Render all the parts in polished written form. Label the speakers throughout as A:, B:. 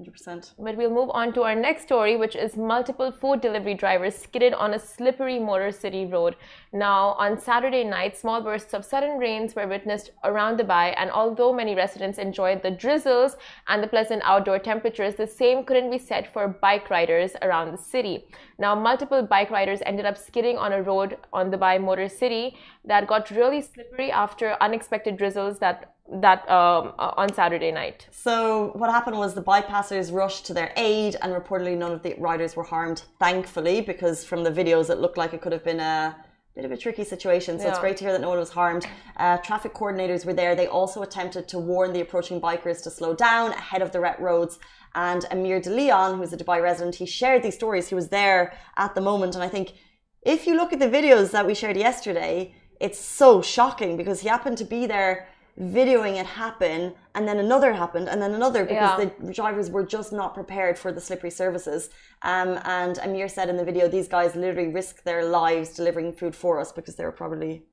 A: 100%.
B: But we'll move on to our next story, which is multiple food delivery drivers skidded on a slippery Motor City road. Now, on Saturday night, small bursts of sudden rains were witnessed around Dubai, and although many residents enjoyed the drizzles and the pleasant outdoor temperatures, the same couldn't be said for bike riders around the city. Now, multiple bike riders ended up skidding on a road on Dubai Motor City that got really slippery after unexpected drizzles on Saturday night.
A: So what happened was the bypassers rushed to their aid, and reportedly none of the riders were harmed, thankfully, because from the videos it looked like it could have been a bit of a tricky situation. So it's great to hear that no one was harmed. Traffic coordinators were there. They also attempted to warn the approaching bikers to slow down ahead of the wet roads. And Amir De Leon, who's a Dubai resident, he shared these stories. He was there at the moment. And I think if you look at the videos that we shared yesterday, it's so shocking because he happened to be there videoing it happen, and then another happened, and then another, because the drivers were just not prepared for the slippery surfaces. And Amir said in the video, these guys literally risked their lives delivering food for us because they were probably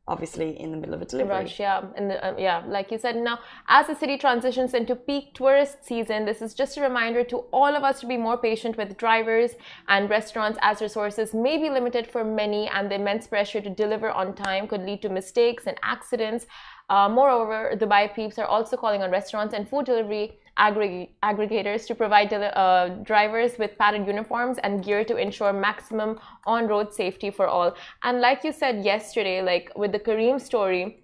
A: obviously in the middle of a delivery.
B: Rush, like you said. Now, as the city transitions into peak tourist season, this is just a reminder to all of us to be more patient with drivers and restaurants, as resources may be limited for many, and the immense pressure to deliver on time could lead to mistakes and accidents. Moreover, Dubai peeps are also calling on restaurants and food delivery aggregators to provide drivers with padded uniforms and gear to ensure maximum on-road safety for all. And like you said yesterday, like with the Kareem story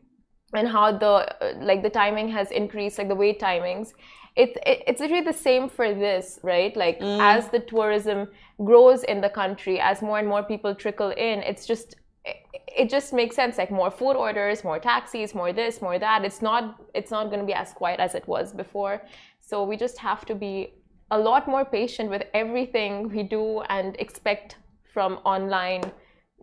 B: and how the timing has increased, like the wait timings, it's literally the same for this, right? Like as the tourism grows in the country, as more and more people trickle in, it just makes sense, like more food orders, more taxis, more this, more that. It's not going to be as quiet as it was before. So we just have to be a lot more patient with everything we do and expect from online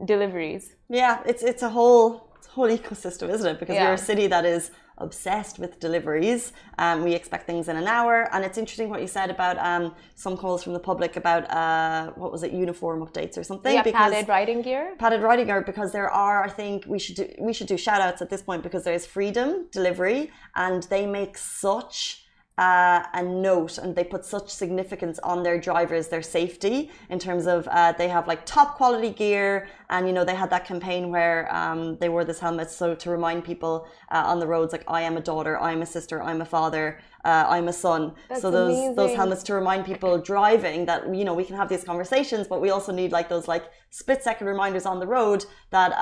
B: deliveries.
A: Yeah, it's a whole ecosystem, isn't it? Because we're a city that is obsessed with deliveries. We expect things in an hour, and it's interesting what you said about some calls from the public about what was it, uniform updates or something.
B: Yeah, padded riding gear.
A: Padded riding gear, because there are, I think we should do shout outs at this point, because there's Freedom Delivery, and they make such a note, and they put such significance on their drivers, their safety, in terms of they have like top quality gear, and you know, they had that campaign where they wore this helmet, so to remind people on the roads, like, I am a daughter, I'm a sister, I'm a father, I'm a son.
B: That's
A: so those helmets to remind people driving that, you know, we can have these conversations, but we also need like those like split-second reminders on the road that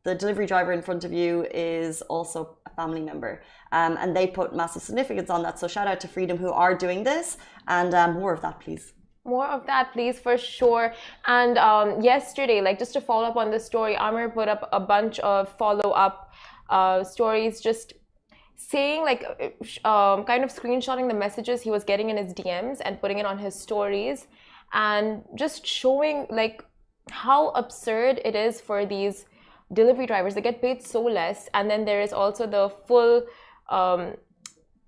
A: the delivery driver in front of you is also a family member. And they put massive significance on that. So shout out to Freedom, who are doing this, and more of that, please.
B: More of that, please, for sure. And yesterday, like just to follow up on this story, Amr put up a bunch of follow-up stories, just saying like kind of screenshotting the messages he was getting in his DMs and putting it on his stories, and just showing like how absurd it is for these delivery drivers. They get paid so less, and then there is also the full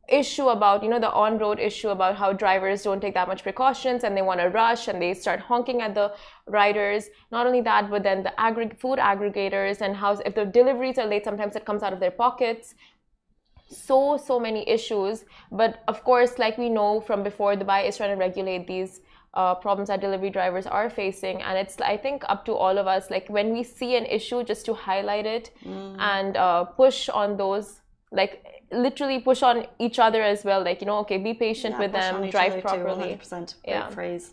B: issue about, you know, the on-road issue about how drivers don't take that much precautions and they want to rush and they start honking at the riders. Not only that, but then the food aggregators, and how if the deliveries are late, sometimes it comes out of their pockets. So many issues. But of course, like we know from before, Dubai is trying to regulate these problems that delivery drivers are facing, and it's, I think, up to all of us, like when we see an issue, just to highlight it and push on those, like literally push on each other as well, like, you know, okay, be patient with them, drive properly.
A: 100%. Great phrase.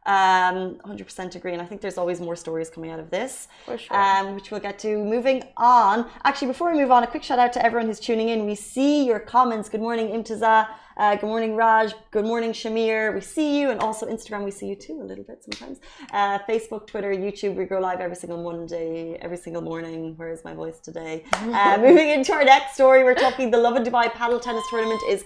A: 100% agree, and I think there's always more stories coming out of this,
B: for sure,
A: which we'll get to. Moving on, actually, before we move on, a quick shout out to everyone who's tuning in. We see your comments. Good morning, Imtiza. Good morning, Raj. Good morning, Shamir. We see you, and also Instagram, we see you too a little bit sometimes. Facebook, Twitter, YouTube, we go live every single Monday, every single morning. Where is my voice today? Moving into our next story, we're talking the Lovin Dubai paddle tennis tournament is